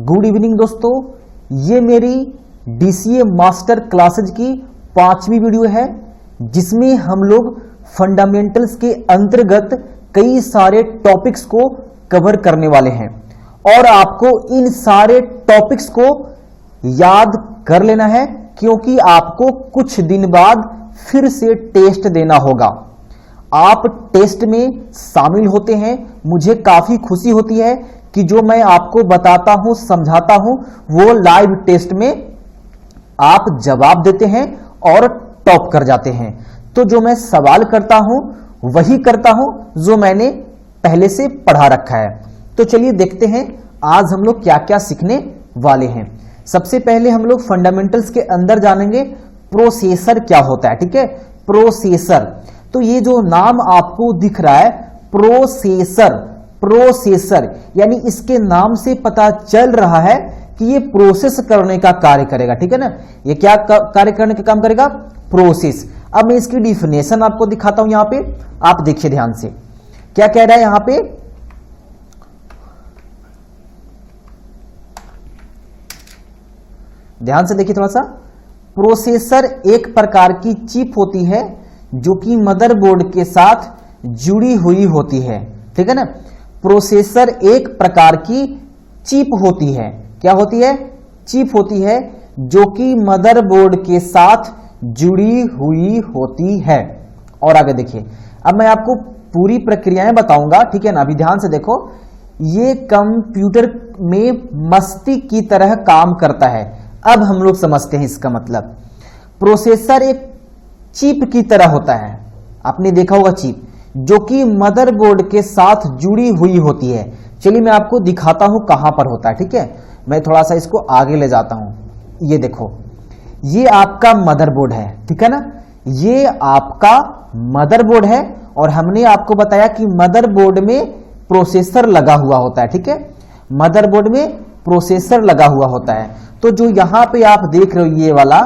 Good evening दोस्तों, ये मेरी DCA मास्टर क्लासेज की 5वीं वीडियो है जिसमें हम लोग फंडामेंटल्स के अंतर्गत कई सारे टॉपिक्स को कवर करने वाले हैं और आपको इन सारे टॉपिक्स को याद कर लेना है क्योंकि आपको कुछ दिन बाद फिर से टेस्ट देना होगा। आप टेस्ट में शामिल होते हैं, मुझे काफी खुशी होती है कि जो मैं आपको बताता हूं, समझाता हूं, वो लाइव टेस्ट में आप जवाब देते हैं और टॉप कर जाते हैं। तो जो मैं सवाल करता हूं वही करता हूं जो मैंने पहले से पढ़ा रखा है। तो चलिए देखते हैं आज हम लोग क्या क्या सीखने वाले हैं। सबसे पहले हम लोग फंडामेंटल्स के अंदर जानेंगे प्रोसेसर क्या होता है। ठीक है, प्रोसेसर। तो ये जो नाम आपको दिख रहा है प्रोसेसर, प्रोसेसर यानी इसके नाम से पता चल रहा है कि ये प्रोसेस करने का कार्य करेगा। ठीक है ना, ये क्या कार्य करने का काम करेगा? प्रोसेस। अब मैं इसकी डिफिनेशन आपको दिखाता हूं। यहां पे आप देखिए ध्यान से क्या कह रहा है यहां पे। ध्यान से देखिए थोड़ा सा। प्रोसेसर एक प्रकार की चिप होती है जो कि मदरबोर्ड के साथ जुड़ी हुई होती है। ठीक है ना, प्रोसेसर एक प्रकार की चिप होती है। क्या होती है? चिप होती है जो कि मदरबोर्ड के साथ जुड़ी हुई होती है। और आगे देखिए, अब मैं आपको पूरी प्रक्रियाएं बताऊंगा। ठीक है ना, अभी ध्यान से देखो। ये कंप्यूटर में मस्तिष्क की तरह काम करता है। अब हम लोग समझते हैं इसका मतलब। प्रोसेसर एक चिप की तरह होता है, आपने देखा होगा चिप, जो कि मदरबोर्ड के साथ जुड़ी हुई होती है। चलिए मैं आपको दिखाता हूं कहां पर होता है। ठीक है, मैं थोड़ा सा इसको आगे ले जाता हूं। ये देखो, ये आपका मदरबोर्ड है। ठीक है ना, ये आपका मदरबोर्ड है और हमने आपको बताया कि मदरबोर्ड में प्रोसेसर लगा हुआ होता है। ठीक है, मदरबोर्ड में प्रोसेसर लगा हुआ होता है। तो जो यहां पे आप देख रहे हो ये वाला,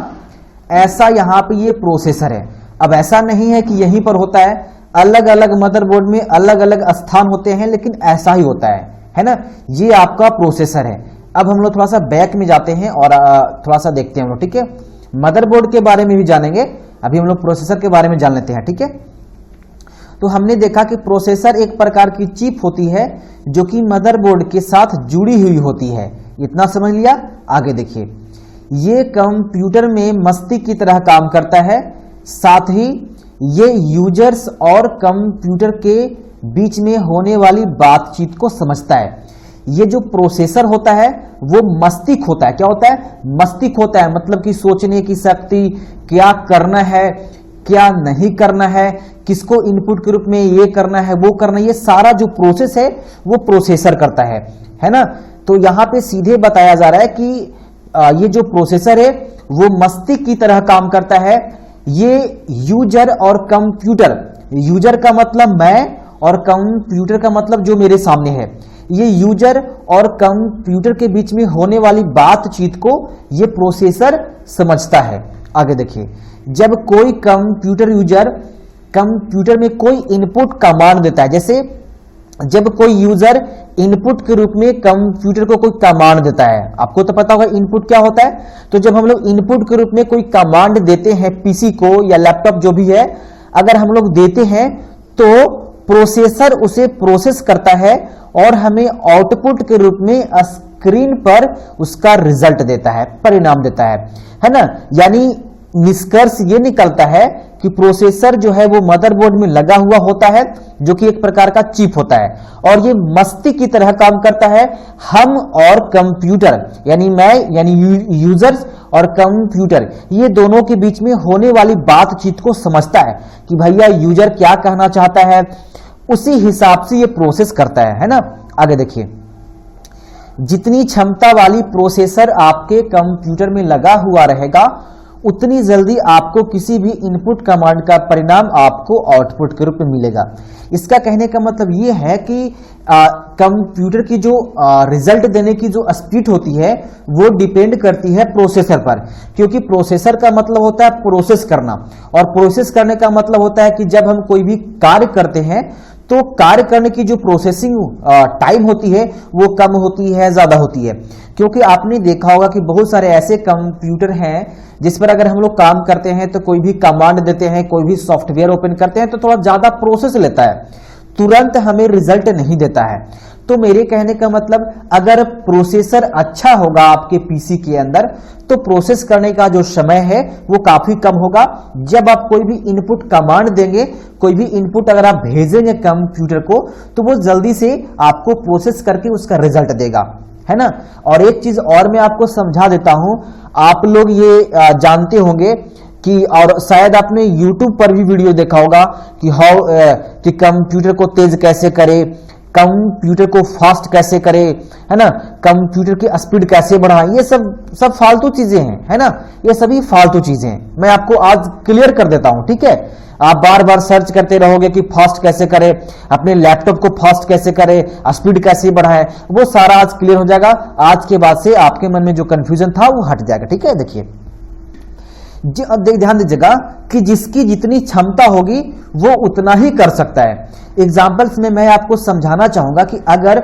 ऐसा यहां पे ये प्रोसेसर है। अब ऐसा नहीं है कि यहीं पर होता है, अलग अलग मदरबोर्ड में अलग अलग स्थान होते हैं, लेकिन ऐसा ही होता है ना। ये आपका प्रोसेसर है। अब हम लोग थोड़ा सा बैक में जाते हैं और थोड़ा सा देखते हैं हम लोग। ठीक है, मदरबोर्ड के बारे में भी जानेंगे, अभी हम लोग प्रोसेसर के बारे में जान लेते हैं। ठीक है, तो हमने देखा कि प्रोसेसर एक प्रकार की चिप होती है जो कि मदरबोर्ड के साथ जुड़ी हुई होती है। इतना समझ लिया। आगे देखिए, ये कंप्यूटर में मस्तिष्क की तरह काम करता है, साथ ही ये यूजर्स और कंप्यूटर के बीच में होने वाली बातचीत को समझता है। ये जो प्रोसेसर होता है वो मस्तिष्क होता है। क्या होता है? मस्तिष्क होता है, मतलब कि सोचने की शक्ति, क्या करना है क्या नहीं करना है, किसको इनपुट के रूप में ये करना है वो करना है, ये सारा जो प्रोसेस है वो प्रोसेसर करता है ना। तो यहां पे सीधे बताया जा रहा है कि ये जो प्रोसेसर है वो मस्तिष्क की तरह काम करता है। ये यूजर और कंप्यूटर, यूजर का मतलब मैं और कंप्यूटर का मतलब जो मेरे सामने है, ये यूजर और कंप्यूटर के बीच में होने वाली बातचीत को ये प्रोसेसर समझता है। आगे देखिए, जब कोई कंप्यूटर यूजर कंप्यूटर में कोई इनपुट कमांड देता है, जैसे जब कोई यूजर इनपुट के रूप में कंप्यूटर को कोई कमांड देता है, आपको तो पता होगा इनपुट क्या होता है। तो जब हम लोग इनपुट के रूप में कोई कमांड देते हैं पीसी को या लैपटॉप जो भी है, अगर हम लोग देते हैं तो प्रोसेसर उसे प्रोसेस करता है और हमें आउटपुट के रूप में स्क्रीन पर उसका रिजल्ट देता है, परिणाम देता है ना। यानी निष्कर्ष ये निकलता है कि प्रोसेसर जो है वो मदरबोर्ड में लगा हुआ होता है जो कि एक प्रकार का चिप होता है और ये मस्तिष्क की तरह काम करता है। हम और कंप्यूटर यानी मैं यानी यूजर्स और कंप्यूटर, ये दोनों के बीच में होने वाली बातचीत को समझता है कि भैया यूजर क्या कहना चाहता है, उसी हिसाब से ये प्रोसेस करता है ना। आगे देखिए, जितनी क्षमता वाली प्रोसेसर आपके कंप्यूटर में लगा हुआ रहेगा उतनी जल्दी आपको किसी भी इनपुट कमांड का परिणाम आपको आउटपुट के रूप में मिलेगा। इसका कहने का मतलब ये है कि कंप्यूटर की जो रिजल्ट देने की जो स्पीड होती है वो डिपेंड करती है प्रोसेसर पर, क्योंकि प्रोसेसर का मतलब होता है प्रोसेस करना और प्रोसेस करने का मतलब होता है कि जब हम कोई भी कार्य करते हैं तो कार्य करने की जो प्रोसेसिंग टाइम होती है वो कम होती है, ज्यादा होती है। क्योंकि आपने देखा होगा कि बहुत सारे ऐसे कंप्यूटर हैं जिस पर अगर हम लोग काम करते हैं तो कोई भी कमांड देते हैं, कोई भी सॉफ्टवेयर ओपन करते हैं तो थोड़ा ज्यादा प्रोसेस लेता है, तुरंत हमें रिजल्ट नहीं देता है। तो मेरे कहने का मतलब, अगर प्रोसेसर अच्छा होगा आपके पीसी के अंदर तो प्रोसेस करने का जो समय है वो काफी कम होगा। जब आप कोई भी इनपुट कमांड देंगे, कोई भी इनपुट अगर आप भेजेंगे कंप्यूटर को, तो वो जल्दी से आपको प्रोसेस करके उसका रिजल्ट देगा, है ना। और एक चीज और मैं आपको समझा देता हूं, आप लोग ये जानते होंगे कि, और शायद आपने YouTube पर भी वीडियो देखा होगा कि कंप्यूटर को तेज कैसे करे, कंप्यूटर को फास्ट कैसे करे, है ना, कंप्यूटर की स्पीड कैसे बढ़ाएं। ये सब फालतू चीजें हैं, है ना, ये सभी फालतू चीजें हैं। मैं आपको आज क्लियर कर देता हूं, ठीक है। आप बार बार सर्च करते रहोगे कि फास्ट कैसे करे, अपने लैपटॉप को फास्ट कैसे करे, स्पीड कैसे बढ़ाए, वो सारा आज क्लियर हो जाएगा। आज के बाद से आपके मन में जो कंफ्यूजन था वो हट जाएगा, ठीक है। देखिए, ध्यान दीजिएगा कि जिसकी जितनी क्षमता होगी वो उतना ही कर सकता है। एग्जाम्पल्स में मैं आपको समझाना चाहूंगा कि अगर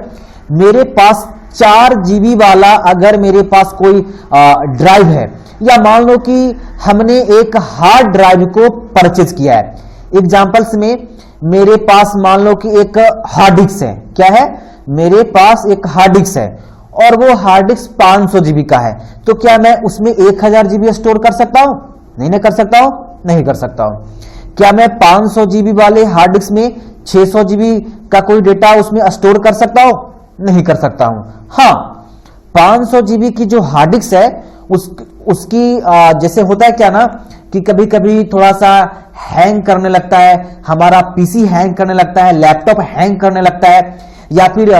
मेरे पास 4 GB वाला अगर मेरे पास कोई ड्राइव है, या मान लो कि हमने एक हार्ड ड्राइव को परचेज किया है। एग्जाम्पल्स में मेरे पास मान लो कि एक हार्ड डिस्क है, क्या है, मेरे पास एक हार्ड डिस्क है और वो हार्ड डिस्क 500 GB का है, तो क्या मैं उसमें 1000 GB स्टोर कर सकता हूं? नहीं कर सकता हूं, नहीं कर सकता हूं। क्या मैं 500 GB वाले हार्ड डिस्क में 600 GB का कोई डेटा उसमें स्टोर कर सकता हूं? नहीं कर सकता हूं। हाँ, 500 GB की जो हार्ड डिस्क है उसकी जैसे होता है क्या ना कि कभी कभी थोड़ा सा हैंग करने लगता है, हमारा पीसी हैंग करने लगता है, लैपटॉप हैंग करने लगता है, या फिर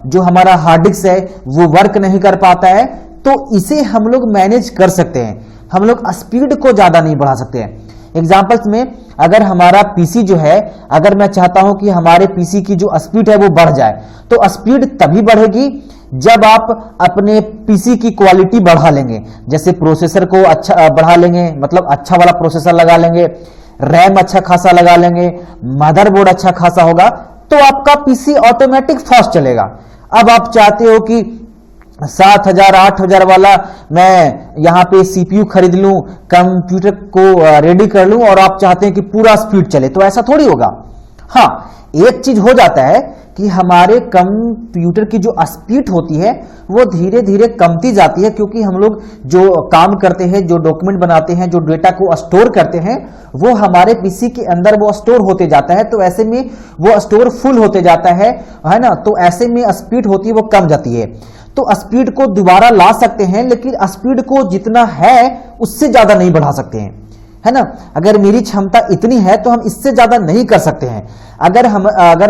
जो हमारा हार्ड डिस्क है वो वर्क नहीं कर पाता है, तो इसे हम लोग मैनेज कर सकते हैं। हम लोग स्पीड को ज्यादा नहीं बढ़ा सकते हैं। एग्जाम्पल्स में, अगर हमारा पीसी जो है, अगर मैं चाहता हूं कि हमारे पीसी की जो स्पीड है वो बढ़ जाए, तो स्पीड तभी बढ़ेगी जब आप अपने पीसी की क्वालिटी बढ़ा लेंगे। जैसे प्रोसेसर को अच्छा बढ़ा लेंगे, मतलब अच्छा वाला प्रोसेसर लगा लेंगे, रैम अच्छा खासा लगा लेंगे, मदरबोर्ड अच्छा खासा होगा, तो आपका पीसी ऑटोमेटिक फास्ट चलेगा। अब आप चाहते हो कि 7000 8000 वाला मैं यहां पे सीपीयू खरीद लूं, कंप्यूटर को रेडी कर लूं, और आप चाहते हैं कि पूरा स्पीड चले, तो ऐसा थोड़ी होगा। हाँ, एक चीज हो जाता है कि हमारे कंप्यूटर की जो स्पीड होती है वो धीरे धीरे कमती जाती है, क्योंकि हम लोग जो काम करते हैं, जो डॉक्यूमेंट बनाते हैं, जो डेटा को स्टोर करते हैं, वो हमारे पीसी के अंदर वो स्टोर होते जाता है। तो ऐसे में वो स्टोर फुल होते जाता है ना, तो ऐसे में स्पीड होती है वो कम जाती है। तो स्पीड को दोबारा ला सकते हैं, लेकिन स्पीड को जितना है उससे ज्यादा नहीं बढ़ा सकते हैं, है ना। अगर मेरी क्षमता इतनी है तो हम इससे ज्यादा नहीं कर सकते हैं। अगर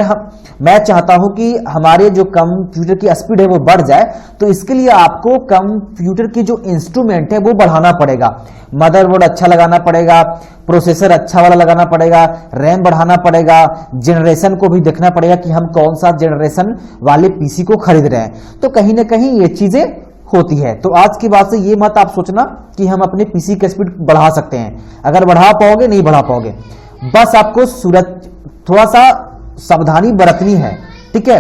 हम मैं चाहता हूं कि हमारे जो कंप्यूटर की स्पीड है वो बढ़ जाए, तो इसके लिए आपको कंप्यूटर की जो इंस्ट्रूमेंट है वो बढ़ाना पड़ेगा। मदरबोर्ड अच्छा लगाना पड़ेगा, प्रोसेसर अच्छा वाला लगाना पड़ेगा, रैम बढ़ाना पड़ेगा, जनरेशन को भी देखना पड़ेगा कि हम कौन सा जनरेशन वाले पीसी को खरीद रहे हैं। तो कहीं ना कहीं ये चीजें होती है। तो आज की बात से ये मत आप सोचना कि हम अपने पीसी की स्पीड बढ़ा सकते हैं। अगर बढ़ा पाओगे, नहीं बढ़ा पाओगे। बस आपको थोड़ा सा सावधानी बरतनी है, ठीक है।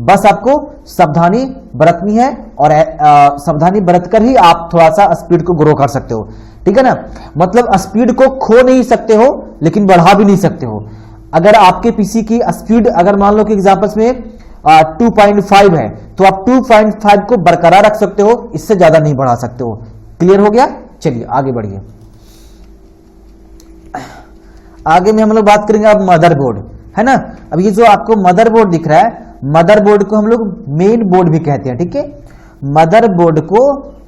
बस आपको सावधानी बरतनी है, और सावधानी बरतकर ही आप थोड़ा सा स्पीड को ग्रो कर सकते हो, ठीक है ना। मतलब स्पीड को खो नहीं सकते हो, लेकिन बढ़ा भी नहीं सकते हो। अगर आपके पीसी की स्पीड, अगर मान लो कि एग्जांपल्स में 2.5 है, तो आप 2.5 को बरकरार रख सकते हो, इससे ज्यादा नहीं बढ़ा सकते हो। क्लियर हो गया? चलिए आगे बढ़िए। आगे में हम लोग बात करेंगे अब मदरबोर्ड, है ना। अब ये जो आपको मदरबोर्ड दिख रहा है, मदरबोर्ड को हम लोग मेन बोर्ड भी कहते हैं, ठीक है। मदरबोर्ड को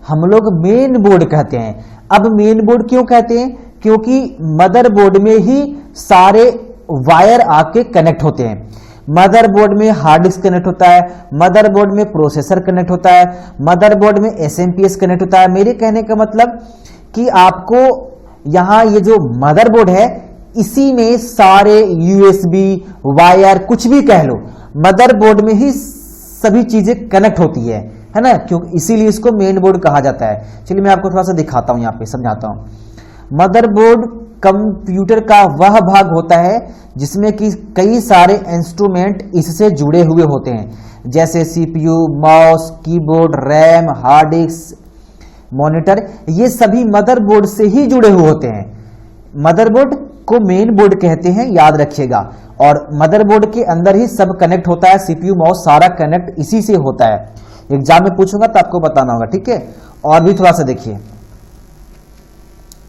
हम लोग मेन बोर्ड कहते हैं। अब मेन बोर्ड क्यों कहते हैं? क्योंकि मदरबोर्ड में ही सारे वायर आके कनेक्ट होते हैं। मदरबोर्ड में हार्ड डिस्क कनेक्ट होता है, मदरबोर्ड में प्रोसेसर कनेक्ट होता है, मदरबोर्ड में एसएमपीएस कनेक्ट होता है। मेरे कहने का मतलब कि आपको यहां ये जो मदरबोर्ड है, इसी में सारे यूएसबी वायर कुछ भी कह लो, मदरबोर्ड में ही सभी चीजें कनेक्ट होती है ना। क्योंकि इसीलिए इसको मेन बोर्ड कहा जाता है। चलिए मैं आपको थोड़ा सा दिखाता हूं, यहां पे समझाता हूं। मदरबोर्ड कंप्यूटर का वह भाग होता है जिसमें कि कई सारे इंस्ट्रूमेंट इससे जुड़े हुए होते हैं, जैसे CPU, mouse, keyboard, RAM, hard disk, monitor. ये सभी मदरबोर्ड से ही जुड़े हुए होते हैं। मदरबोर्ड को मेन बोर्ड कहते हैं, याद रखिएगा। और मदरबोर्ड के अंदर ही सब कनेक्ट होता है, सीपीयू, माउस सारा कनेक्ट इसी से होता है। एग्जाम में पूछूंगा तो आपको बताना होगा, ठीक है। और भी थोड़ा सा देखिए,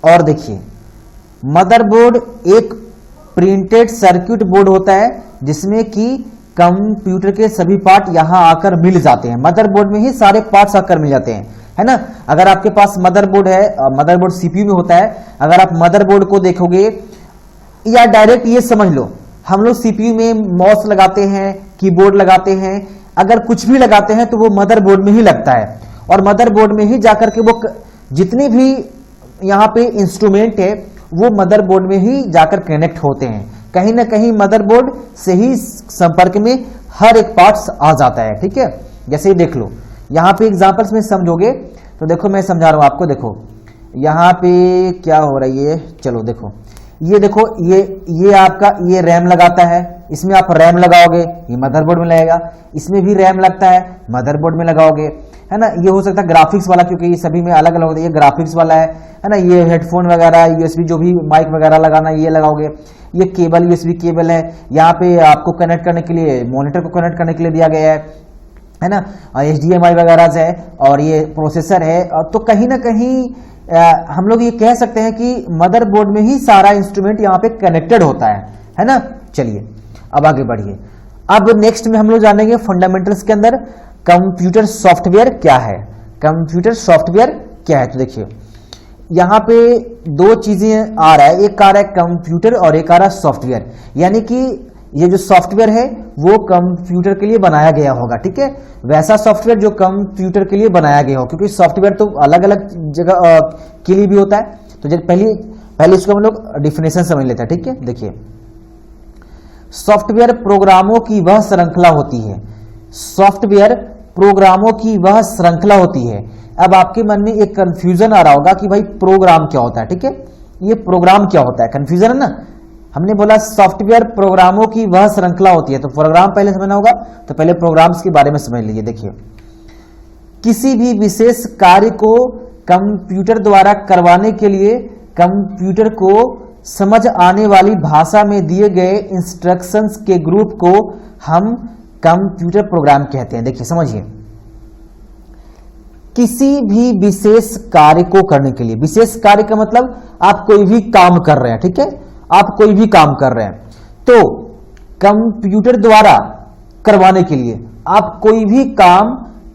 और देखिए, मदरबोर्ड एक प्रिंटेड सर्किट बोर्ड होता है जिसमें कि कंप्यूटर के सभी पार्ट यहां आकर मिल जाते हैं। मदरबोर्ड में ही सारे पार्ट्स आकर मिल जाते हैं, है ना। अगर आपके पास मदरबोर्ड है, मदरबोर्ड सीपीयू में होता है, अगर आप मदरबोर्ड को देखोगे या डायरेक्ट ये समझ लो, हम लोग सीपीयू में माउस लगाते हैं, कीबोर्ड लगाते हैं, अगर कुछ भी लगाते हैं तो वो मदरबोर्ड में ही लगता है। और मदरबोर्ड में ही जाकर के वो जितने भी यहाँ पे इंस्ट्रूमेंट है वो मदरबोर्ड में ही जाकर कनेक्ट होते हैं। कहीं ना कहीं मदरबोर्ड से ही संपर्क में हर एक पार्ट्स आ जाता है, ठीक है। जैसे ही देख लो, यहाँ पे एग्जांपल्स में समझोगे तो देखो मैं समझा रहा हूं आपको। देखो यहाँ पे क्या हो रहा है, चलो देखो, ये देखो, ये आपका ये रैम लगाता है, इसमें आप रैम लगाओगे, ये मदरबोर्ड में लगेगा। इसमें भी रैम लगता है, मदरबोर्ड में लगाओगे, है ना। ये हो सकता है ग्राफिक्स वाला, क्योंकि ये सभी में अलग अलग होता है। ये ग्राफिक्स वाला है ना। ये हेडफोन वगैरह, यूएसबी जो भी माइक वगैरह लगाना, ये लगाओगे। ये केबल, यूएसबी केबल है, यहाँ पे आपको कनेक्ट करने के लिए, मॉनिटर को कनेक्ट करने के लिए दिया गया है ना। HDMI वगैरह है, और ये प्रोसेसर है। तो कहीं ना कहीं हम लोग ये कह सकते हैं कि मदरबोर्ड में ही सारा इंस्ट्रूमेंट यहाँ पे कनेक्टेड होता है ना। चलिए अब आगे बढ़िए। अब नेक्स्ट में हम लोग जानेंगे फंडामेंटल्स के अंदर कंप्यूटर सॉफ्टवेयर क्या है। कंप्यूटर सॉफ्टवेयर क्या है, तो देखिए यहाँ पे दो चीजें आ रहा है, एक आ रहा है कंप्यूटर और एक आ रहा है सॉफ्टवेयर। यानी कि ये जो सॉफ्टवेयर है वो कंप्यूटर के लिए बनाया गया होगा, ठीक है। वैसा सॉफ्टवेयर जो कंप्यूटर के लिए बनाया गया हो, क्योंकि सॉफ्टवेयर तो अलग अलग जगह के लिए भी होता है। तो जब पहले इसको हम लोग डिफिनेशन समझ लेते हैं, ठीक है। देखिए, सॉफ्टवेयर प्रोग्रामों की वह श्रृंखला होती है। सॉफ्टवेयर प्रोग्रामों की वह श्रृंखला होती है। अब आपके मन में एक कंफ्यूजन आ रहा होगा कि भाई प्रोग्राम क्या होता है, ठीक है। ये प्रोग्राम क्या होता है, कंफ्यूजन है ना। हमने बोला सॉफ्टवेयर प्रोग्रामों की वह श्रृंखला होती है, तो प्रोग्राम पहले समझना होगा। तो पहले प्रोग्राम्स के बारे में समझ लीजिए। देखिए, किसी भी विशेष कार्य को कंप्यूटर द्वारा करवाने के लिए कंप्यूटर को समझ आने वाली भाषा में दिए गए इंस्ट्रक्शंस के ग्रुप को हम कंप्यूटर प्रोग्राम कहते हैं। देखिए समझिए, किसी भी विशेष कार्य को करने के लिए, विशेष कार्य का मतलब आप कोई भी काम कर रहे हैं, ठीक है। आप कोई भी काम कर रहे हैं तो कंप्यूटर द्वारा करवाने के लिए, आप कोई भी काम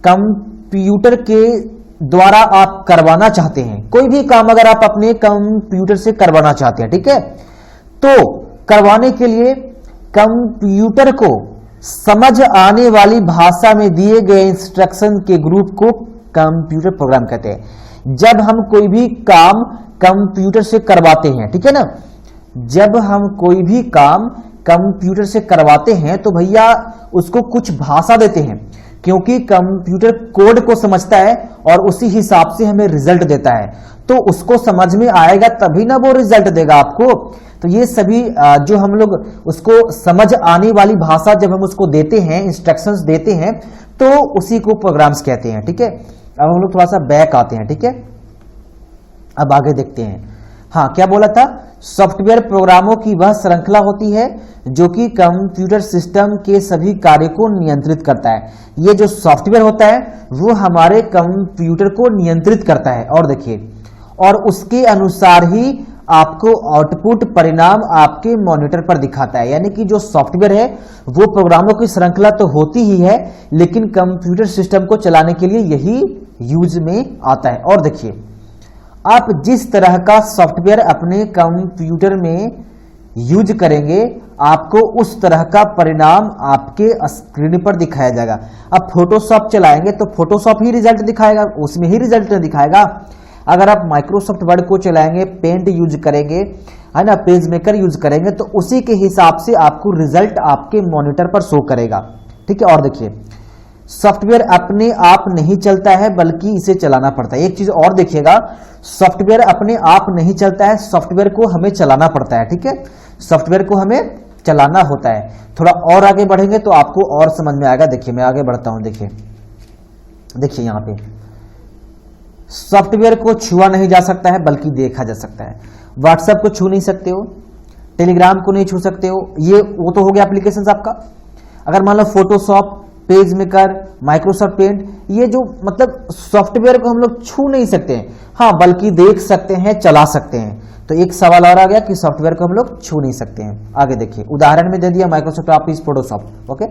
कंप्यूटर के द्वारा आप करवाना चाहते हैं, कोई भी काम अगर आप अपने कंप्यूटर से करवाना चाहते हैं, ठीक है, तो करवाने के लिए कंप्यूटर को समझ आने वाली भाषा में दिए गए इंस्ट्रक्शन के ग्रुप को कंप्यूटर प्रोग्राम कहते हैं। जब हम कोई भी काम कंप्यूटर से करवाते हैं, ठीक है ना, जब हम कोई भी काम कंप्यूटर से करवाते हैं तो भैया उसको कुछ भाषा देते हैं, क्योंकि कंप्यूटर कोड को समझता है और उसी हिसाब से हमें रिजल्ट देता है। तो उसको समझ में आएगा तभी ना वो रिजल्ट देगा आपको। तो ये सभी जो हम लोग उसको समझ आने वाली भाषा जब हम उसको देते हैं, इंस्ट्रक्शंस देते हैं, तो उसी को प्रोग्राम्स कहते हैं, ठीक है। अब हम लोग थोड़ा सा बैक आते हैं, ठीक है। अब आगे देखते हैं। हाँ, क्या बोला था, सॉफ्टवेयर प्रोग्रामों की वह श्रृंखला होती है जो कि कंप्यूटर सिस्टम के सभी कार्य को नियंत्रित करता है। ये जो सॉफ्टवेयर होता है वो हमारे कंप्यूटर को नियंत्रित करता है, और देखिए, और उसके अनुसार ही आपको आउटपुट परिणाम आपके मॉनिटर पर दिखाता है। यानी कि जो सॉफ्टवेयर है वो प्रोग्रामों की श्रृंखला तो होती ही है, लेकिन कंप्यूटर सिस्टम को चलाने के लिए यही यूज में आता है। और देखिए, आप जिस तरह का सॉफ्टवेयर अपने कंप्यूटर में यूज करेंगे, आपको उस तरह का परिणाम आपके स्क्रीन पर दिखाया जाएगा। अब फोटोशॉप चलाएंगे तो फोटोशॉप ही रिजल्ट दिखाएगा, उसमें ही रिजल्ट दिखाएगा। अगर आप माइक्रोसॉफ्ट वर्ड को चलाएंगे, पेंट यूज करेंगे, है ना, पेज मेकर यूज करेंगे, तो उसी के हिसाब से आपको रिजल्ट आपके मॉनिटर पर शो करेगा, ठीक है। और देखिए, सॉफ्टवेयर अपने आप नहीं चलता है बल्कि इसे चलाना पड़ता है। एक चीज और देखिएगा, सॉफ्टवेयर अपने आप नहीं चलता है, सॉफ्टवेयर को हमें चलाना पड़ता है। ठीक है, सॉफ्टवेयर को हमें चलाना होता है। थोड़ा और आगे बढ़ेंगे तो आपको और समझ में आएगा। देखिए मैं आगे बढ़ता हूं। देखिए यहां पे सॉफ्टवेयर को छुआ नहीं जा सकता है बल्कि देखा जा सकता है। व्हाट्सएप को छू नहीं सकते हो, टेलीग्राम को नहीं छू सकते हो, ये वो तो हो गया एप्लीकेशन आपका। अगर मान लो Photoshop, PageMaker, Microsoft Paint, ये जो मतलब सॉफ्टवेयर को हम लोग छू नहीं सकते हैं, हाँ बल्कि देख सकते हैं, चला सकते हैं। तो एक सवाल और आ गया कि सॉफ्टवेयर को हम लोग छू नहीं सकते हैं। आगे देखिए, उदाहरण में दे दिया माइक्रोसॉफ्ट ऑफिस, फोटोशॉप। ओके,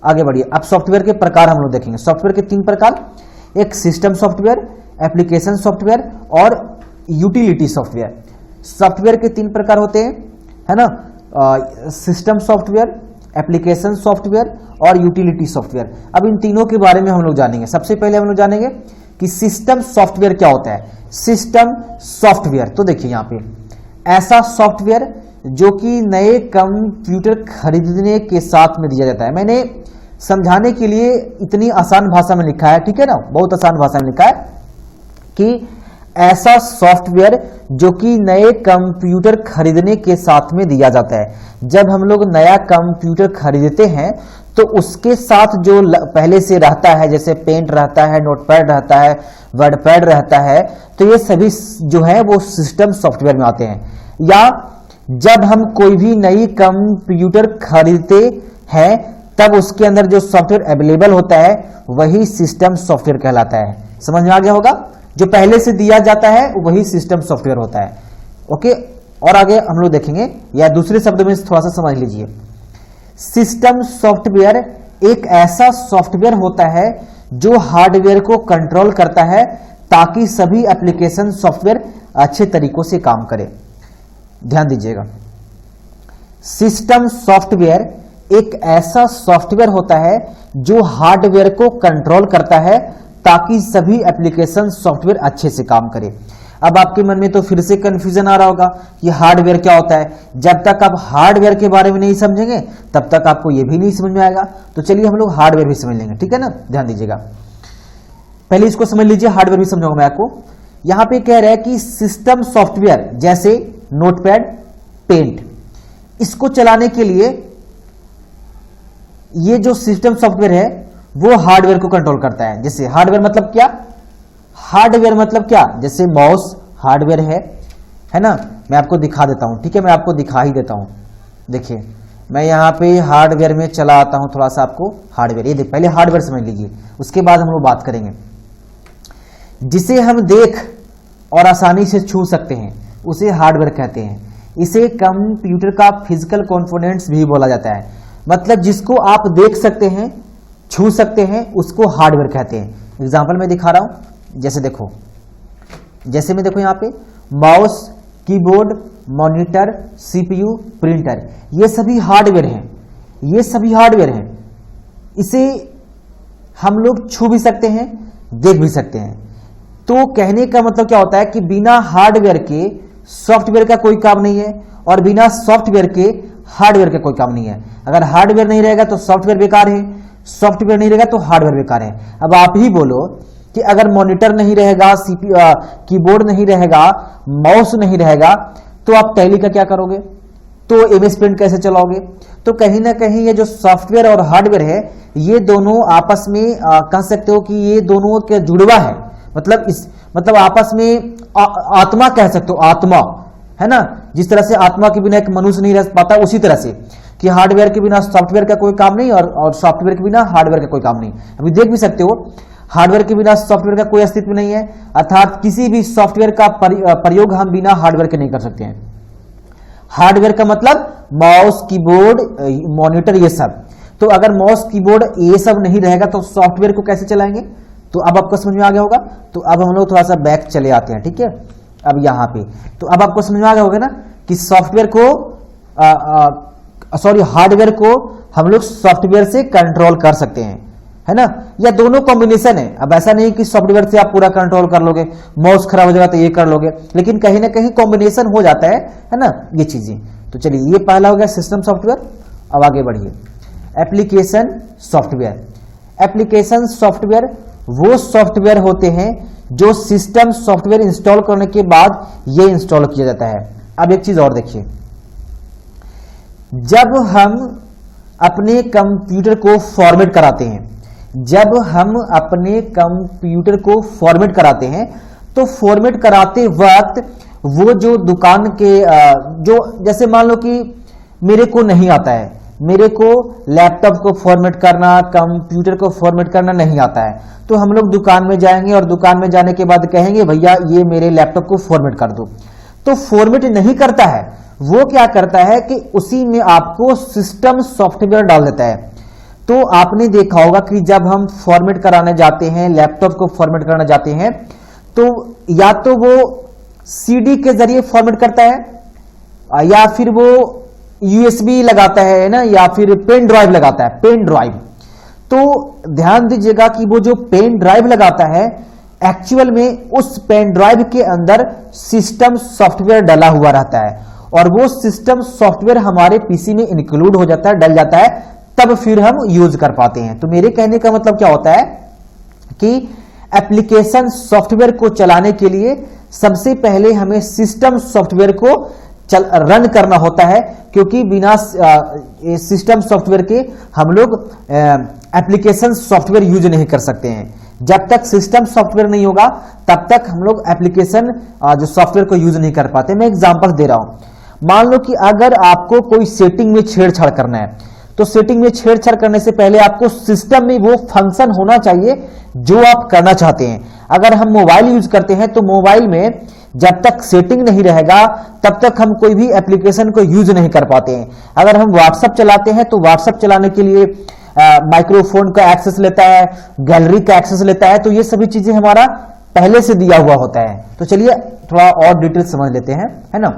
आगे बढ़िए। अब सॉफ्टवेयर के प्रकार हम लोग देखेंगे। सॉफ्टवेयर के 3 प्रकार, एक सिस्टम सॉफ्टवेयर, एप्लीकेशन सॉफ्टवेयर और यूटिलिटी सॉफ्टवेयर। सॉफ्टवेयर के 3 प्रकार होते हैं, है ना, सिस्टम सॉफ्टवेयर, एप्लीकेशन सॉफ्टवेयर और यूटिलिटी सॉफ्टवेयर। अब इन तीनों के बारे में हम लोग जानेंगे। सबसे पहले हम लोग जानेंगे कि सिस्टम सॉफ्टवेयर क्या होता है। सिस्टम सॉफ्टवेयर, तो देखिए यहां पे ऐसा सॉफ्टवेयर जो कि नए कंप्यूटर खरीदने के साथ में दिया जाता है। मैंने समझाने के लिए इतनी आसान भाषा में लिखा है, ठीक है ना, बहुत आसान भाषा में लिखा है कि ऐसा सॉफ्टवेयर जो कि नए कंप्यूटर खरीदने के साथ में दिया जाता है। जब हम लोग नया कंप्यूटर खरीदते हैं तो उसके साथ जो पहले से रहता है, जैसे पेंट रहता है, नोटपैड रहता है, वर्डपैड रहता है, तो ये सभी जो है वो सिस्टम सॉफ्टवेयर में आते हैं। या जब हम कोई भी नई कंप्यूटर खरीदते हैं तब उसके अंदर जो सॉफ्टवेयर अवेलेबल होता है वही सिस्टम सॉफ्टवेयर कहलाता है। समझ में आ गया होगा, जो पहले से दिया जाता है वही सिस्टम सॉफ्टवेयर होता है। ओके, और आगे हम लोग देखेंगे, या दूसरे शब्दों में थोड़ा सा समझ लीजिए। सिस्टम सॉफ्टवेयर एक ऐसा सॉफ्टवेयर होता है जो हार्डवेयर को कंट्रोल करता है ताकि सभी एप्लीकेशन सॉफ्टवेयर अच्छे तरीकों से काम करे। ध्यान दीजिएगा, सिस्टम सॉफ्टवेयर एक ऐसा सॉफ्टवेयर होता है जो हार्डवेयर को कंट्रोल करता है ताकि सभी एप्लीकेशन सॉफ्टवेयर अच्छे से काम करे। अब आपके मन में तो फिर से कंफ्यूजन आ रहा होगा कि हार्डवेयर क्या होता है। जब तक आप हार्डवेयर के बारे में नहीं समझेंगे तब तक आपको यह भी नहीं समझ में आएगा। तो चलिए हम लोग हार्डवेयर भी समझ लेंगे, ठीक है ना। ध्यान दीजिएगा, पहले इसको समझ लीजिए, हार्डवेयर भी समझाऊंगा मैं आपको। यहां पे कह रहा है कि सिस्टम सॉफ्टवेयर जैसे नोटपैड, पेंट, इसको चलाने के लिए ये जो सिस्टम सॉफ्टवेयर है वो हार्डवेयर को कंट्रोल करता है। जैसे हार्डवेयर मतलब क्या, हार्डवेयर मतलब क्या, जैसे माउस हार्डवेयर है ना। मैं आपको दिखा देता हूं, ठीक है, मैं आपको दिखा ही देता हूं। देखिए मैं यहां पे हार्डवेयर में चला आता हूं, थोड़ा सा आपको हार्डवेयर, ये पहले हार्डवेयर समझ लीजिए, उसके बाद हम लोग बात करेंगे। जिसे हम देख और आसानी से छू सकते हैं उसे हार्डवेयर कहते हैं। इसे कंप्यूटर का फिजिकल कंपोनेंट्स भी बोला जाता है। मतलब जिसको आप देख सकते हैं, छू सकते हैं, उसको हार्डवेयर कहते हैं। एग्जांपल मैं दिखा रहा हूं, जैसे देखो, जैसे मैं देखो यहां पे mouse, keyboard, monitor, CPU, printer, ये सभी हार्डवेयर हैं, ये सभी हार्डवेयर हैं। इसे हम लोग छू भी सकते हैं, देख भी सकते हैं। तो कहने का मतलब क्या होता है कि बिना हार्डवेयर के सॉफ्टवेयर का कोई काम नहीं है और बिना सॉफ्टवेयर के हार्डवेयर का कोई काम नहीं है। अगर हार्डवेयर नहीं रहेगा तो सॉफ्टवेयर बेकार है, सॉफ्टवेयर नहीं रहेगा तो हार्डवेयर बेकार है। अब आप ही बोलो कि अगर मॉनिटर नहीं रहेगा, कीबोर्ड नहीं रहेगा, माउस नहीं रहेगा, तो आप टैली का क्या करोगे, तो एमएस पेंट कैसे चलाओगे। तो कहीं ना कहीं ये जो सॉफ्टवेयर और हार्डवेयर है ये दोनों आपस में कह सकते हो कि ये दोनों के जुड़वा है। मतलब आपस में आत्मा कह सकते हो, आत्मा है ना। जिस तरह से आत्मा के बिना एक मनुष्य नहीं रह पाता, उसी तरह से कि हार्डवेयर के बिना सॉफ्टवेयर का कोई काम नहीं और सॉफ्टवेयर के बिना हार्डवेयर का कोई काम नहीं। अभी देख भी सकते हो हार्डवेयर के बिना सॉफ्टवेयर का कोई अस्तित्व नहीं है, अर्थात किसी भी सॉफ्टवेयर का प्रयोग हम बिना हार्डवेयर के नहीं कर सकते हैं। हार्डवेयर का मतलब माउस, कीबोर्ड, मॉनिटर, ये सब। तो अगर माउस, कीबोर्ड ये सब नहीं रहेगा तो सॉफ्टवेयर को कैसे चलाएंगे। तो अब आपको समझ में आ गया होगा। तो अब हम लोग थोड़ा सा बैक चले आते हैं, ठीक है। अब यहाँ पे तो अब आपको समझ में आ गया होगा ना कि सॉफ्टवेयर को हार्डवेयर को हम लोग सॉफ्टवेयर से कंट्रोल कर सकते हैं, है ना। या दोनों कॉम्बिनेशन है। अब ऐसा नहीं कि सॉफ्टवेयर से आप पूरा कंट्रोल कर लोगे, माउस खराब हो जाएगा तो ये कर लोगे, लेकिन कहीं ना कहीं कॉम्बिनेशन हो जाता है ना, ये चीजें। तो चलिए ये पहला हो गया सिस्टम सॉफ्टवेयर। अब आगे बढ़िए, एप्लीकेशन सॉफ्टवेयर। एप्लीकेशन सॉफ्टवेयर वो सॉफ्टवेयर होते हैं जो सिस्टम सॉफ्टवेयर इंस्टॉल करने के बाद ये इंस्टॉल किया जाता है। अब एक चीज और देखिए, जब हम अपने कंप्यूटर को फॉर्मेट कराते हैं, जब हम अपने कंप्यूटर को फॉर्मेट कराते हैं तो फॉर्मेट कराते वक्त वो जो दुकान के जो जैसे मान लो कि मेरे को नहीं आता है, मेरे को लैपटॉप को फॉर्मेट करना, कंप्यूटर को फॉर्मेट करना नहीं आता है, तो हम लोग दुकान में जाएंगे और दुकान में जाने के बाद कहेंगे भैया ये मेरे लैपटॉप को फॉर्मेट कर दो। तो फॉर्मेट नहीं करता है, वो क्या करता है कि उसी में आपको सिस्टम सॉफ्टवेयर डाल देता है। तो आपने देखा होगा कि जब हम फॉर्मेट कराने जाते हैं, लैपटॉप को फॉर्मेट कराने जाते हैं, तो या तो वो सीडी के जरिए फॉर्मेट करता है या फिर वो यूएसबी लगाता है ना, या फिर पेन ड्राइव लगाता है, पेन ड्राइव। तो ध्यान दीजिएगा कि वो जो पेन ड्राइव लगाता है एक्चुअल में उस पेन ड्राइव के अंदर सिस्टम सॉफ्टवेयर डला हुआ रहता है और वो सिस्टम सॉफ्टवेयर हमारे पीसी में इंक्लूड हो जाता है, डल जाता है, तब फिर हम यूज कर पाते हैं। तो मेरे कहने का मतलब क्या होता है कि एप्लीकेशन सॉफ्टवेयर को चलाने के लिए सबसे पहले हमें सिस्टम सॉफ्टवेयर को रन करना होता है, क्योंकि बिना सिस्टम सॉफ्टवेयर के हम लोग एप्लीकेशन सॉफ्टवेयर यूज नहीं कर सकते हैं। जब तक सिस्टम सॉफ्टवेयर नहीं होगा तब तक हम लोग एप्लीकेशन जो सॉफ्टवेयर को यूज नहीं कर पाते। मैं एग्जांपल दे रहा हूं, मान लो कि अगर आपको कोई सेटिंग में छेड़छाड़ करना है, तो सेटिंग में छेड़छाड़ करने से पहले आपको सिस्टम में वो फंक्शन होना चाहिए जो आप करना चाहते हैं। अगर हम मोबाइल यूज करते हैं तो मोबाइल में जब तक सेटिंग नहीं रहेगा तब तक हम कोई भी एप्लीकेशन को यूज नहीं कर पाते हैं। अगर हम व्हाट्सएप चलाते हैं तो व्हाट्सएप चलाने के लिए माइक्रोफोन का एक्सेस लेता है, गैलरी का एक्सेस लेता है, तो ये सभी चीजें हमारा पहले से दिया हुआ होता है। तो चलिए थोड़ा और डिटेल समझ लेते हैं, है ना।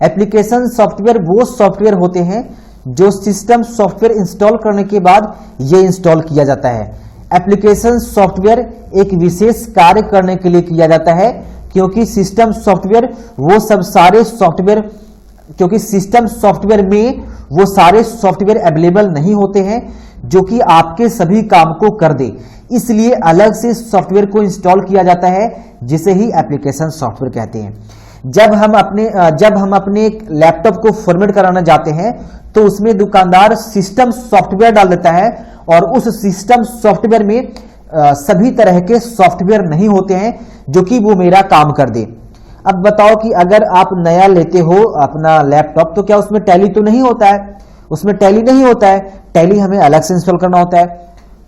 एप्लीकेशन सॉफ्टवेयर वो सॉफ्टवेयर होते हैं जो सिस्टम सॉफ्टवेयर इंस्टॉल करने के बाद ये इंस्टॉल किया जाता है। एप्लीकेशन सॉफ्टवेयर एक विशेष कार्य करने के लिए किया जाता है, क्योंकि सिस्टम सॉफ्टवेयर वो सब सारे सॉफ्टवेयर क्योंकि सिस्टम सॉफ्टवेयर में वो सारे सॉफ्टवेयर अवेलेबल नहीं होते हैं जो कि आपके सभी काम को कर दे, इसलिए अलग से सॉफ्टवेयर को इंस्टॉल किया जाता है, जिसे ही एप्लीकेशन सॉफ्टवेयर कहते हैं। जब हम अपने लैपटॉप को फॉर्मेट कराना जाते हैं तो उसमें दुकानदार सिस्टम सॉफ्टवेयर डाल देता है और उस सिस्टम सॉफ्टवेयर में सभी तरह के सॉफ्टवेयर नहीं होते हैं जो कि वो मेरा काम कर दे। अब बताओ कि अगर आप नया लेते हो अपना लैपटॉप तो क्या उसमें टैली तो नहीं होता है? उसमें टैली नहीं होता है, टैली हमें अलग से इंस्टॉल करना होता है,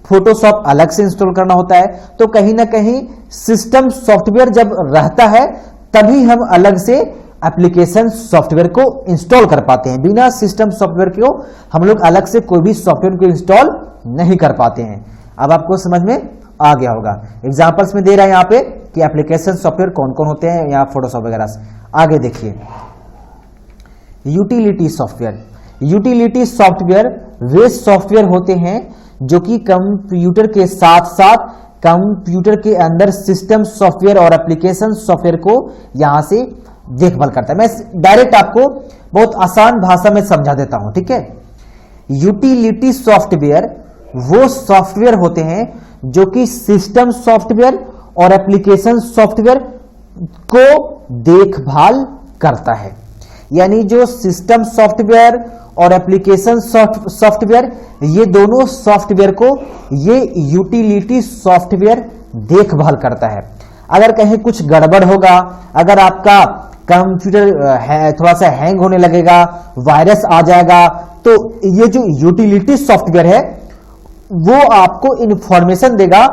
फोटोशॉप अलग से इंस्टॉल करना होता है। तो कहीं ना कहीं सिस्टम सॉफ्टवेयर जब रहता है तभी हम अलग से एप्लीकेशन सॉफ्टवेयर को इंस्टॉल कर पाते हैं। बिना सिस्टम सॉफ्टवेयर को हम लोग अलग से कोई भी सॉफ्टवेयर को इंस्टॉल नहीं कर पाते हैं। अब आपको समझ में आ गया होगा। एग्जांपल्स में दे रहा है यहाँ पे कि एप्लीकेशन सॉफ्टवेयर कौन कौन होते हैं, यहाँ फोटोशॉप वगैरह से। आगे देखिए, यूटिलिटी सॉफ्टवेयर। यूटिलिटी सॉफ्टवेयर वे सॉफ्टवेयर होते हैं जो कि कंप्यूटर के साथ साथ कंप्यूटर के अंदर सिस्टम सॉफ्टवेयर और एप्लीकेशन सॉफ्टवेयर को यहां से देखभाल करता है। मैं डायरेक्ट आपको बहुत आसान भाषा में समझा देता हूं, ठीक है। यूटिलिटी सॉफ्टवेयर वो सॉफ्टवेयर होते हैं जो कि सिस्टम सॉफ्टवेयर और एप्लीकेशन सॉफ्टवेयर को देखभाल करता है। यानी जो सिस्टम सॉफ्टवेयर और एप्लीकेशन सॉफ्टवेयर, ये दोनों सॉफ्टवेयर को ये यूटिलिटी सॉफ्टवेयर देखभाल करता है। अगर कहीं कुछ गड़बड़ होगा, अगर आपका कंप्यूटर थोड़ा सा हैंग होने लगेगा, वायरस आ जाएगा, तो ये जो यूटिलिटी सॉफ्टवेयर है वो आपको इंफॉर्मेशन देगा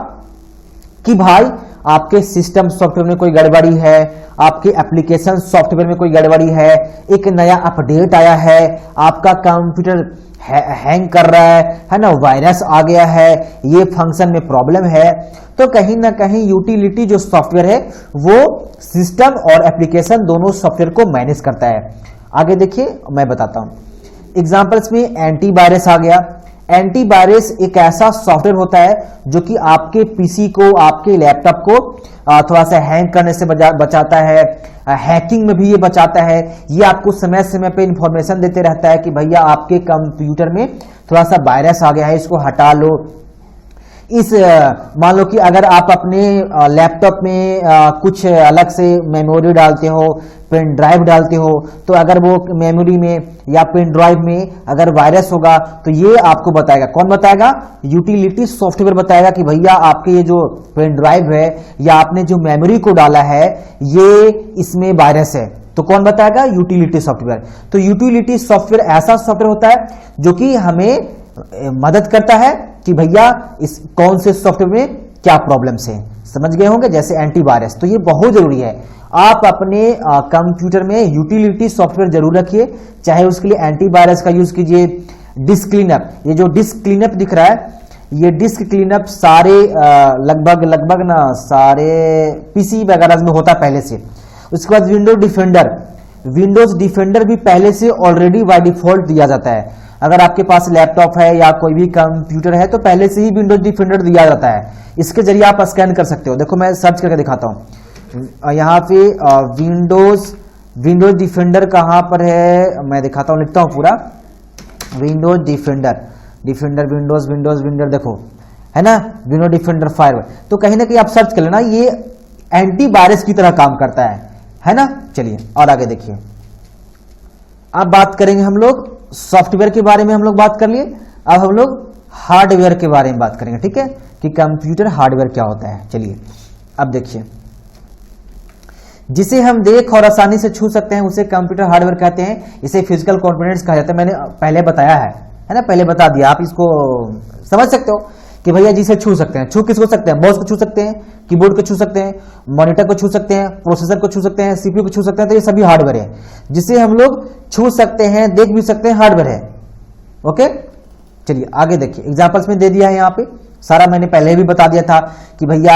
कि भाई आपके सिस्टम सॉफ्टवेयर में कोई गड़बड़ी है, आपके एप्लीकेशन सॉफ्टवेयर में कोई गड़बड़ी है, एक नया अपडेट आया है, आपका कंप्यूटर हैंग कर रहा है ना, वायरस आ गया है, ये फंक्शन में प्रॉब्लम है। तो कहीं ना कहीं यूटिलिटी जो सॉफ्टवेयर है वो सिस्टम और एप्लीकेशन दोनों सॉफ्टवेयर को मैनेज करता है। आगे देखिए, मैं बताता हूं एग्जांपल्स में। एंटीवायरस आ गया। एंटीवायरस एक ऐसा सॉफ्टवेयर होता है जो कि आपके पीसी को, आपके लैपटॉप को थोड़ा सा हैंग करने से बचाता है, हैकिंग में भी ये बचाता है। ये आपको समय समय पे इंफॉर्मेशन देते रहता है कि भैया आपके कंप्यूटर में थोड़ा सा वायरस आ गया है, इसको हटा लो, इस मान लो कि अगर आप अपने लैपटॉप में कुछ अलग से मेमोरी डालते हो, पेन ड्राइव डालते हो, तो अगर वो मेमोरी में या पेन ड्राइव में अगर वायरस होगा तो ये आपको बताएगा। कौन बताएगा? यूटिलिटी सॉफ्टवेयर बताएगा कि भैया आपके ये जो पेन ड्राइव है या आपने जो मेमोरी को डाला है ये इसमें वायरस है। तो कौन बताएगा? Utility software. तो यूटिलिटी सॉफ्टवेयर ऐसा सॉफ्टवेयर होता है जो कि हमें मदद करता है कि भैया इस कौन से सॉफ्टवेयर में क्या प्रॉब्लम्स हैं। समझ गए होंगे? जैसे एंटीवायरस। तो ये बहुत जरूरी है, आप अपने कंप्यूटर में यूटिलिटी सॉफ्टवेयर जरूर रखिए, चाहे उसके लिए एंटीवायरस का यूज कीजिए। डिस्क क्लीनअप, ये जो डिस्क क्लीनअप दिख रहा है, ये डिस्क क्लीनअप सारे लगभग ना सारे पीसी वगैरह में होता है पहले से। उसके बाद विंडोज डिफेंडर भी पहले से ऑलरेडी बाय डिफॉल्ट दिया जाता है। अगर आपके पास लैपटॉप है या कोई भी कंप्यूटर है तो पहले से ही विंडोज डिफेंडर दिया जाता है। इसके जरिए आप स्कैन कर सकते हो। देखो मैं सर्च करके दिखाता हूं। यहाँ पे विंडोज डिफेंडर कहां पर है मैं दिखाता हूं, लिखता हूं पूरा। विंडोज डिफेंडर विंडोज देखो है ना, विंडोज डिफेंडर फायरवॉल। तो कहीं ना कहीं आप सर्च कर लेना, ये एंटीवायरस की तरह काम करता है ना। चलिए और आगे देखिए, अब बात करेंगे हम लोग सॉफ्टवेयर के बारे में। हम लोग बात कर लिए, अब हम लोग हार्डवेयर के बारे में बात करेंगे। ठीक है, कि कंप्यूटर हार्डवेयर क्या होता है। चलिए अब देखिए, जिसे हम देख और आसानी से छू सकते हैं उसे कंप्यूटर हार्डवेयर कहते हैं। इसे फिजिकल कंपोनेंट्स कहा जाता है। मैंने पहले बताया है ना, पहले बता दिया। आप इसको समझ सकते हो कि भैया जिसे छू सकते हैं। छू किसको सकते हैं? माउस को छू सकते हैं, कीबोर्ड को छू सकते हैं, मॉनिटर को छू सकते हैं, प्रोसेसर को छू सकते हैं, सीपीयू को छू सकते हैं। तो ये सभी हार्डवेयर है जिसे हम लोग छू सकते हैं, देख भी सकते हैं, हार्डवेयर है। ओके, चलिए आगे देखिए। एग्जांपल्स में दे दिया है यहाँ पे सारा, मैंने पहले भी बता दिया था कि भैया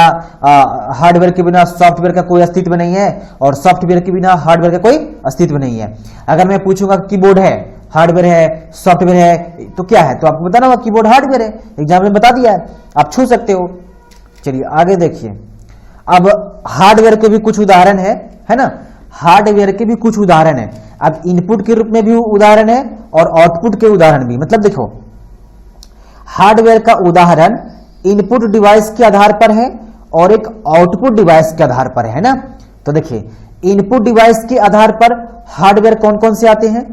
हार्डवेयर के बिना सॉफ्टवेयर का कोई अस्तित्व नहीं है और सॉफ्टवेयर के बिना हार्डवेयर का कोई अस्तित्व नहीं है। अगर मैं पूछूंगा कीबोर्ड है, हार्डवेयर है, सॉफ्टवेयर है, तो क्या है? तो आपको बताना होगा कीबोर्ड हार्डवेयर है। एग्जाम में बता दिया है, आप छू सकते हो। चलिए आगे देखिए, अब हार्डवेयर के भी कुछ उदाहरण है ना। हार्डवेयर के भी कुछ उदाहरण है। अब इनपुट के रूप में भी उदाहरण है और आउटपुट के उदाहरण भी। मतलब देखो, हार्डवेयर का उदाहरण इनपुट डिवाइस के आधार पर है और एक आउटपुट डिवाइस के आधार पर है ना। तो देखिए, इनपुट डिवाइस के आधार पर हार्डवेयर कौन कौन से आते हैं?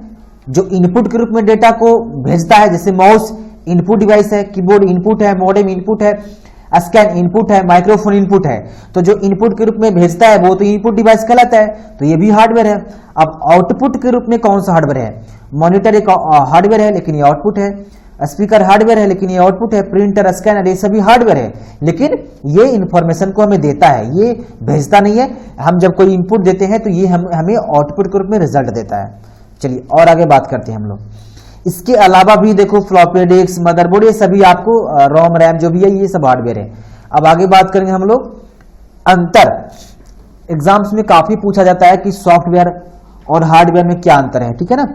जो इनपुट के रूप में डेटा को भेजता है, जैसे माउस इनपुट डिवाइस है, कीबोर्ड इनपुट है, मॉडेम इनपुट है, स्कैन इनपुट है, माइक्रोफोन इनपुट है। तो जो इनपुट के रूप में भेजता है वो तो इनपुट डिवाइस कहलाता है, तो ये भी हार्डवेयर है। अब आउटपुट के रूप में कौन सा हार्डवेयर है? मॉनिटर एक हार्डवेयर है लेकिन ये आउटपुट है, स्पीकर हार्डवेयर है लेकिन ये आउटपुट है, प्रिंटर, स्कैनर, ये सभी हार्डवेयर है लेकिन ये इंफॉर्मेशन को हमें देता है, ये भेजता नहीं है। हम जब कोई इनपुट देते हैं तो ये हमें आउटपुट के रूप में रिजल्ट देता है। चलिए और आगे बात करते हैं हम लोग। इसके अलावा भी देखो, फ्लॉपी डिस्क, मदरबोर्ड, ये सभी आपको रोम रैम जो भी है ये सब हार्डवेयर है। अब आगे बात करेंगे हम लोग अंतर। एग्जाम्स में काफी पूछा जाता है कि सॉफ्टवेयर और हार्डवेयर में क्या अंतर है। ठीक है ना,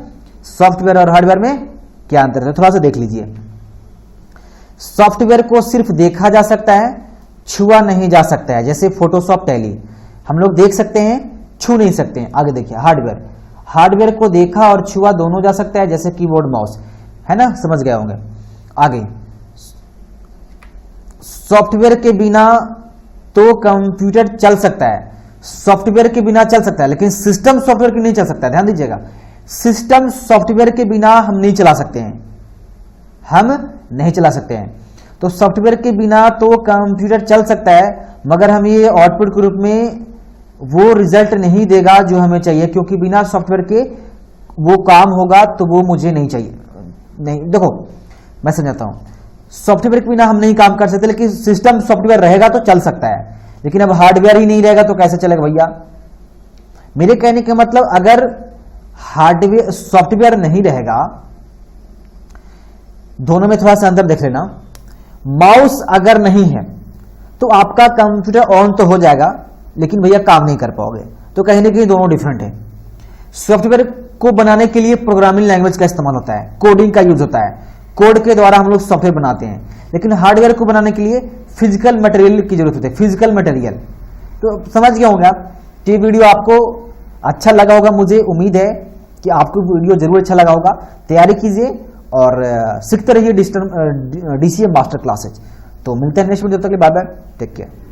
सॉफ्टवेयर और हार्डवेयर में क्या अंतर है, थोड़ा सा देख लीजिए। सॉफ्टवेयर को सिर्फ देखा जा सकता है, छुआ नहीं जा सकता है। जैसे फोटोशॉप, टैली हम लोग देख सकते हैं, छू नहीं सकते हैं। आगे देखिए, हार्डवेयर को देखा और छुआ दोनों जा सकता है, जैसे कीबोर्ड, माउस, है ना, समझ गए होंगे। आगे, सॉफ्टवेयर के बिना तो कंप्यूटर चल सकता है, सॉफ्टवेयर के बिना चल सकता है लेकिन सिस्टम सॉफ्टवेयर के नहीं चल सकता है। ध्यान दीजिएगा, सिस्टम सॉफ्टवेयर के बिना हम नहीं चला सकते हैं, हम नहीं चला सकते हैं। तो सॉफ्टवेयर के बिना तो कंप्यूटर चल सकता है मगर हम ये आउटपुट के रूप में वो रिजल्ट नहीं देगा जो हमें चाहिए, क्योंकि बिना सॉफ्टवेयर के वो काम होगा तो वो मुझे नहीं चाहिए। नहीं, देखो मैं समझाता हूं, सॉफ्टवेयर के बिना हम नहीं काम कर सकते लेकिन सिस्टम सॉफ्टवेयर रहेगा तो चल सकता है। लेकिन अब हार्डवेयर ही नहीं रहेगा तो कैसे चलेगा भैया? मेरे कहने का मतलब, अगर हार्डवेयर सॉफ्टवेयर नहीं रहेगा, दोनों में थोड़ा सा अंतर देख लेना। माउस अगर नहीं है तो आपका कंप्यूटर ऑन तो हो जाएगा लेकिन भैया काम नहीं कर पाओगे। तो कहीं ना कहीं दोनों डिफरेंट है। सॉफ्टवेयर को बनाने के लिए प्रोग्रामिंग लैंग्वेज का इस्तेमाल होता है, कोडिंग का यूज होता है, कोड के द्वारा हम लोग सॉफ्टवेयर बनाते हैं। लेकिन हार्डवेयर को बनाने के लिए फिजिकल मटेरियल की जरूरत होती है, फिजिकल मटेरियल। तो समझ गए होंगे आप। ये वीडियो आपको अच्छा लगा होगा, मुझे उम्मीद है कि आपको वीडियो जरूर अच्छा लगा होगा। तैयारी कीजिए और सीखते रहिए DCM मास्टर क्लासेज। तो मिलते हैं नेक्स्ट वीडियो, तक के लिए बाय बाय, टेक केयर।